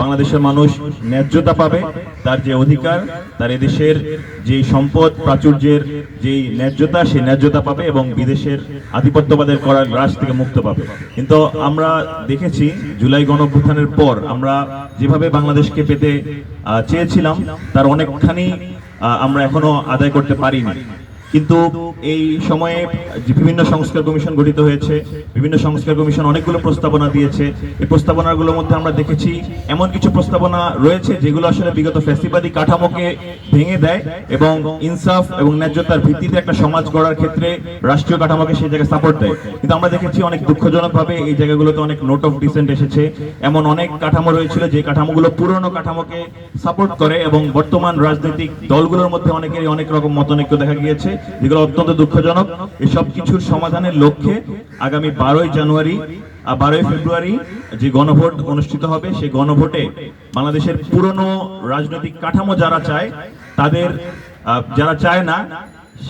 বাংলাদেশের মানুষ ন্যায্যতা পাবে, তার যে অধিকার, তার এদেশের যে সম্পদ প্রাচুর্যের যেই ন্যায্যতা, সেই ন্যায্যতা পাবে এবং বিদেশের আধিপত্যবাদের করার গ্রাস থেকে মুক্ত পাবে। কিন্তু আমরা দেখেছি জুলাই গণঅভ্যুত্থানের পর আমরা যেভাবে বাংলাদেশকে পেতে চেয়েছিলাম তার অনেকখানি আমরা এখনো আদায় করতে পারিনি। কিন্তু এই সময়ে যে বিভিন্ন সংস্কার কমিশন গঠিত হয়েছে, বিভিন্ন সংস্কার কমিশন অনেকগুলো প্রস্তাবনা দিয়েছে। এই প্রস্তাবনাগুলোর মধ্যে আমরা দেখেছি এমন কিছু প্রস্তাবনা রয়েছে যেগুলো আসলে বিগত ফ্যাসিবাদী কাঠামোকে ভেঙে দেয় এবং ইনসাফ এবং ন্যায্যতার ভিত্তিতে একটা সমাজ গড়ার ক্ষেত্রে রাষ্ট্রীয় কাঠামোকে সেই জায়গায় সাপোর্ট দেয়। কিন্তু আমরা দেখেছি অনেক দুঃখজনকভাবে এই জায়গাগুলোতে অনেক নোট অফ ডিসেন্ট এসেছে। এমন অনেক কাঠামো রয়েছিল যে কাঠামোগুলো পুরনো কাঠামোকে সাপোর্ট করে এবং বর্তমান রাজনৈতিক দলগুলোর মধ্যে অনেকেরই অনেক রকম মতানৈক্য দেখা গিয়েছে, যেগুলো অত্যন্ত দুঃখজনক। এসব কিছুর সমাধানের লক্ষ্যে আগামী 12ই জানুয়ারি 12ই ফেব্রুয়ারি যে গণভোট অনুষ্ঠিত হবে, সেই গণভোটে বাংলাদেশের পুরনো রাজনৈতিক কাঠামো যারা চায়, তাদের যারা চায় না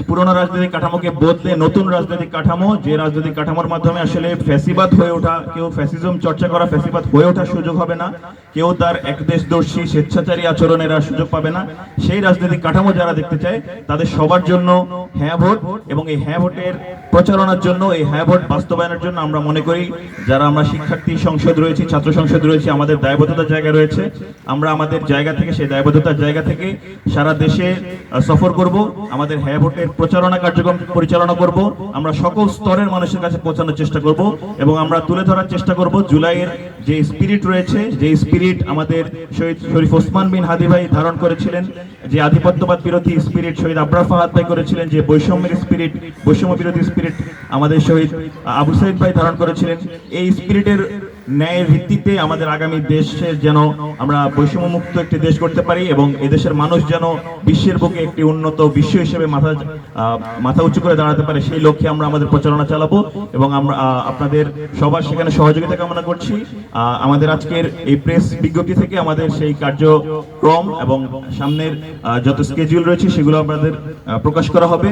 পুরনো রাজনৈতিক কাঠামোকে বদলে নতুন রাজনৈতিক কাঠামো, যে রাজনৈতিক কাঠামোর মাধ্যমে আসলে ফ্যাসিবাদ হয়ে ওঠা, কেউ ফ্যাসিজম চর্চা করা, ফ্যাসিবাদ হয়ে ওঠার সুযোগ হবে না, কেউ তার একদেশদর্শী স্বেচ্ছাচারী আচরণের আর সুযোগ পাবে না, সেই রাজনৈতিক কাঠামো যারা দেখতে চায় তাদের সবার জন্য হ্যাঁ ভোট। এবং এই হ্যাঁ ভোটের প্রচারণার জন্য, এই হ্যাঁ ভোট বাস্তবায়নের জন্য আমরা মনে করি যারা আমরা শিক্ষার্থী সংসদ রয়েছি, ছাত্র সংসদ রয়েছে, আমাদের দায়বদ্ধতার জায়গা রয়েছে। আমরা আমাদের জায়গা থেকে, সেই দায়বদ্ধতার জায়গা থেকে সারা দেশে সফর করব, আমাদের হ্যাঁ ভোটের প্রচারণা কার্যক্রম পরিচালনা করব, আমরা সকল স্তরের মানুষের কাছে পৌঁছানোর চেষ্টা করব এবং আমরা তুলে ধরার চেষ্টা করব জুলাইয়ের যে স্পিরিট রয়েছে, যে স্পিরিট আমাদের শহীদ শরীফ ওসমান বিন হাদি ভাই ধারণ করেছিলেন, যে আধিপত্যবাদ বিরোধী স্পিরিট শহীদ আবরার ফাহাদ ভাই করেছিলেন, যে বৈষম্যের স্পিরিট, বৈষম্য বিরোধী স্পিরিট আমাদের শহীদ আবু সাইদ ভাই ধারণ করেছিলেন। এই স্পিরিটের ন্যায়ের ভিত্তিতে আমাদের আগামী দেশের যেন আমরা বৈষম্যমুক্ত একটি দেশ করতে পারি এবং এদেশের মানুষ যেন বিশ্বের বুকে একটি উন্নত বিশ্ব হিসেবে মাথা উঁচু করে দাঁড়াতে পারে, সেই লক্ষ্যে আমরা আমাদের প্রচারণা চালাবো এবং আমরা আপনাদের সবার সেখানে সহযোগিতা কামনা করছি। আমাদের আজকের এই প্রেস বিজ্ঞপ্তি থেকে আমাদের সেই কার্যক্রম এবং সামনের যত স্কেডিউল রয়েছে সেগুলো আপনাদের প্রকাশ করা হবে।